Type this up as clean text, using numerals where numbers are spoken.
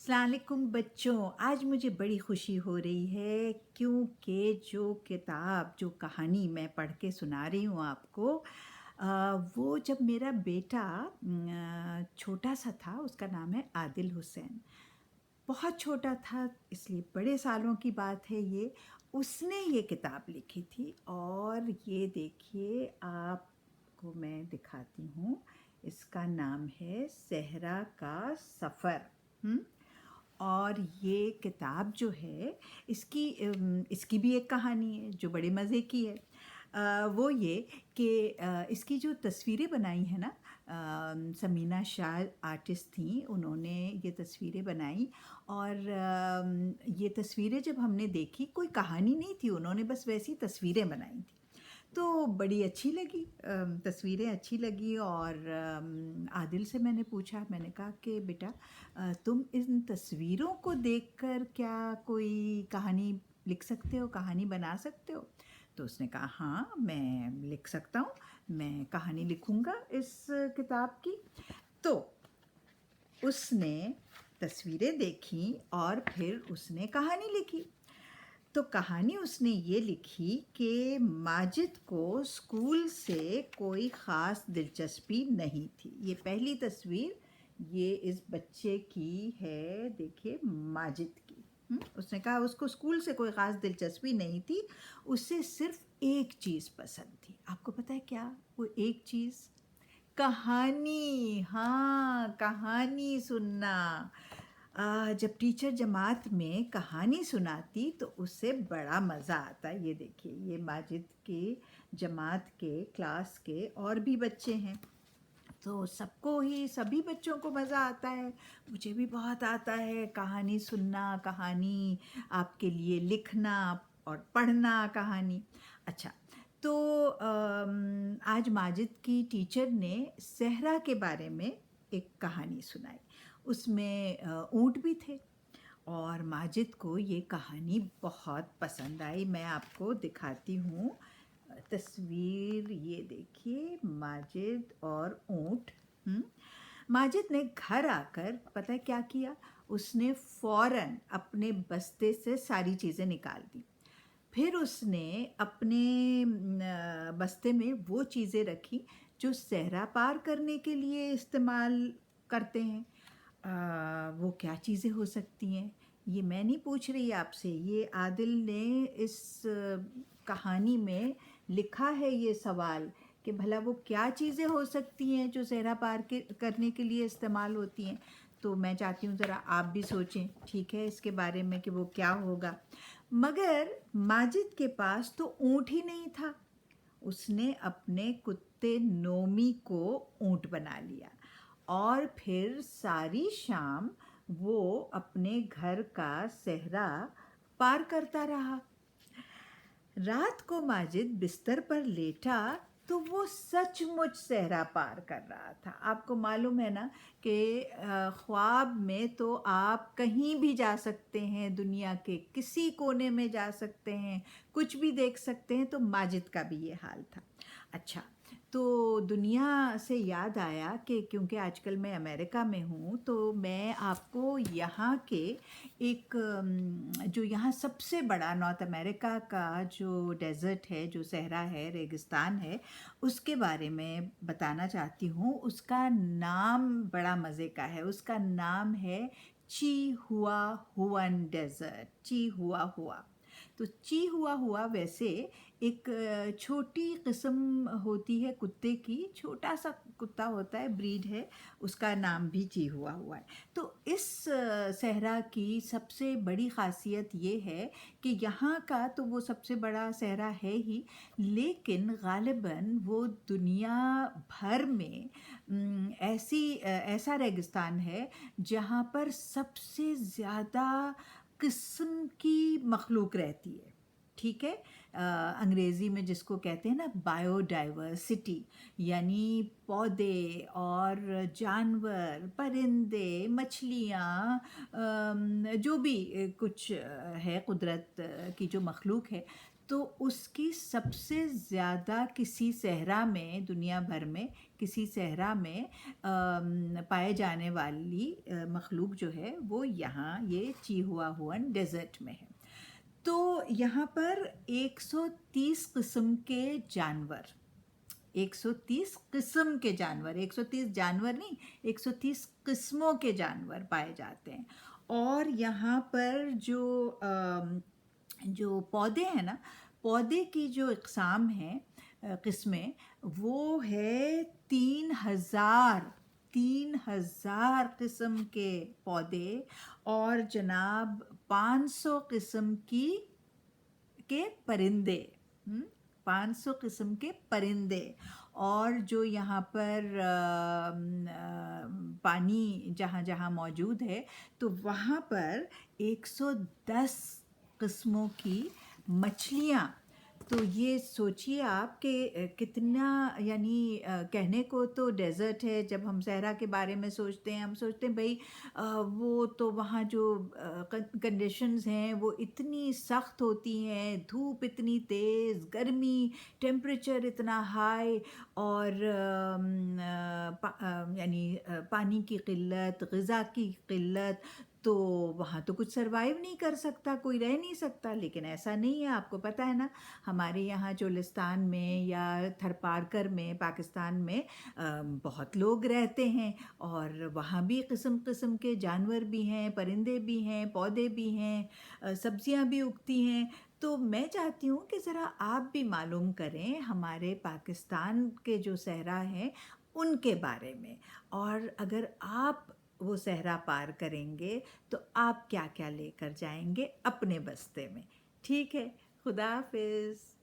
السلام علیکم بچوں، آج مجھے بڑی خوشی ہو رہی ہے کیونکہ جو کتاب جو کہانی میں پڑھ کے سنا رہی ہوں آپ کو وہ جب میرا بیٹا چھوٹا سا تھا، اس کا نام ہے عادل حسین، بہت چھوٹا تھا اس لیے بڑے سالوں کی بات ہے یہ، اس نے یہ کتاب لکھی تھی اور یہ دیکھیے آپ کو میں دکھاتی ہوں، اس کا نام ہے صحرا کا سفر۔ اور یہ کتاب جو ہے اس کی بھی ایک کہانی ہے جو بڑے مزے کی ہے۔ وہ یہ کہ اس کی جو تصویریں بنائی ہیں نا، سمینہ شاہ آرٹسٹ تھیں، انہوں نے یہ تصویریں بنائی اور یہ تصویریں جب ہم نے دیکھی، کوئی کہانی نہیں تھی، انہوں نے بس ویسی تصویریں بنائی تھیں تو بڑی اچھی لگی، تصویریں اچھی لگی اور عادل سے میں نے پوچھا، میں نے کہا کہ بیٹا تم ان تصویروں کو دیکھ کر کیا کوئی کہانی لکھ سکتے ہو، کہانی بنا سکتے ہو؟ تو اس نے کہا ہاں میں لکھ سکتا ہوں، میں کہانی لکھوں گا اس کتاب کی۔ تو اس نے تصویریں دیکھیں اور پھر اس نے کہانی لکھی۔ تو کہانی اس نے یہ لکھی کہ ماجد کو اسکول سے کوئی خاص دلچسپی نہیں تھی۔ یہ پہلی تصویر یہ اس بچے کی ہے، دیکھیے ماجد کی۔ اس نے کہا اس کو اسکول سے کوئی خاص دلچسپی نہیں تھی، اسے صرف ایک چیز پسند تھی۔ آپ کو پتہ ہے کیا وہ ایک چیز؟ کہانی، ہاں کہانی سننا۔ جب ٹیچر جماعت میں کہانی سناتی تو اس سے بڑا مزہ آتا۔ یہ دیکھیے یہ ماجد کی جماعت کے کلاس کے اور بھی بچے ہیں تو سبھی بچوں کو مزہ آتا ہے، مجھے بھی بہت آتا ہے کہانی سننا، کہانی آپ کے لیے لکھنا اور پڑھنا کہانی۔ اچھا تو آج ماجد کی ٹیچر نے صحرا کے بارے میں ایک کہانی سنائی، اس میں اونٹ بھی تھے اور ماجد کو یہ کہانی بہت پسند آئی۔ میں آپ کو دکھاتی ہوں تصویر، یہ دیکھیے ماجد اور اونٹ۔ ماجد نے گھر آ کر پتہ کیا کیا، اس نے فوراً اپنے بستے سے ساری چیزیں نکال دیں، پھر اس نے اپنے بستے میں وہ چیزیں رکھی جو صحرا پار کرنے کے لیے استعمال کرتے ہیں۔ وہ کیا چیزیں ہو سکتی ہیں یہ میں نہیں پوچھ رہی آپ سے، یہ عادل نے اس کہانی میں لکھا ہے یہ سوال کہ بھلا وہ کیا چیزیں ہو سکتی ہیں جو صحرا پار کرنے کے لیے استعمال ہوتی ہیں۔ تو میں چاہتی ہوں ذرا آپ بھی سوچیں ٹھیک ہے اس کے بارے میں کہ وہ کیا ہوگا۔ مگر ماجد کے پاس تو اونٹ ہی نہیں تھا، اس نے اپنے کتے نومی کو اونٹ بنا لیا اور پھر ساری شام وہ اپنے گھر کا صحرا پار کرتا رہا۔ رات کو ماجد بستر پر لیٹا تو وہ سچ مچ صحرا پار کر رہا تھا۔ آپ کو معلوم ہے نا کہ خواب میں تو آپ کہیں بھی جا سکتے ہیں، دنیا کے کسی کونے میں جا سکتے ہیں، کچھ بھی دیکھ سکتے ہیں، تو ماجد کا بھی یہ حال تھا۔ اچھا تو دنیا سے یاد آیا کہ کیونکہ آج کل میں امریکہ میں ہوں تو میں آپ کو یہاں کے ایک جو یہاں سب سے بڑا نارتھ امریکہ کا جو ڈیزرٹ ہے، جو صحرا ہے، ریگستان ہے، اس کے بارے میں بتانا چاہتی ہوں۔ اس کا نام بڑا مزے کا ہے، اس کا نام ہے چی ہوا ہوون ڈیزرٹ، چی ہوا ہوا۔ تو چی ہوا ہوا ویسے ایک چھوٹی قسم ہوتی ہے کتے کی، چھوٹا سا کتا ہوتا ہے، بریڈ ہے، اس کا نام بھی چی ہوا ہوا ہے۔ تو اس صحرا کی سب سے بڑی خاصیت یہ ہے کہ یہاں کا تو وہ سب سے بڑا صحرا ہے ہی، لیکن غالباً وہ دنیا بھر میں ایسا ریگستان ہے جہاں پر سب سے زیادہ قسم کی مخلوق رہتی ہے، ٹھیک ہے؟ انگریزی میں جس کو کہتے ہیں نا بائیو ڈائیورسٹی، یعنی پودے اور جانور، پرندے، مچھلیاں، جو بھی کچھ ہے قدرت کی جو مخلوق ہے، تو اس کی سب سے زیادہ کسی صحرا میں دنیا بھر میں کسی صحرا میں پائے جانے والی مخلوق جو ہے وہ یہاں یہ چیہوا ہون ڈیزرٹ میں ہے. تو یہاں پر 130 قسم کے جانور 130 قسم کے جانور 130 جانور نہیں 130 قسموں کے جانور پائے جاتے ہیں. اور یہاں پر جو پودے ہیں نا پودے کی جو اقسام ہیں قسمیں وہ ہے 3,000 قسم کے پودے اور جناب 500 قسم کے پرندے 500 قسم کے پرندے. اور جو یہاں پر پانی جہاں جہاں موجود ہے تو وہاں پر 110 قسموں کی مچھلیاں. تو یہ سوچیے آپ کہ کتنا یعنی کہنے کو تو ڈیزرٹ ہے. جب ہم صحرا کے بارے میں سوچتے ہیں ہم سوچتے ہیں بھئی وہ تو وہاں جو کنڈیشنز ہیں وہ اتنی سخت ہوتی ہیں, دھوپ اتنی تیز, گرمی, ٹیمپریچر اتنا ہائی, اور یعنی پانی کی قلت, غذا کی قلت. تو وہاں تو کچھ سروائیو نہیں کر سکتا, کوئی رہ نہیں سکتا. لیکن ایسا نہیں ہے, آپ کو پتہ ہے نا ہمارے یہاں چولستان میں یا تھرپارکر میں پاکستان میں بہت لوگ رہتے ہیں, اور وہاں بھی قسم قسم کے جانور بھی ہیں, پرندے بھی ہیں, پودے بھی ہیں, سبزیاں بھی اگتی ہیں. تو میں چاہتی ہوں کہ ذرا آپ بھی معلوم کریں ہمارے پاکستان کے جو صحرا ہیں ان کے بارے میں, اور اگر آپ وہ صحرا پار کریں گے تو آپ کیا کیا لے کر جائیں گے اپنے بستے میں. ٹھیک ہے, خدا حافظ.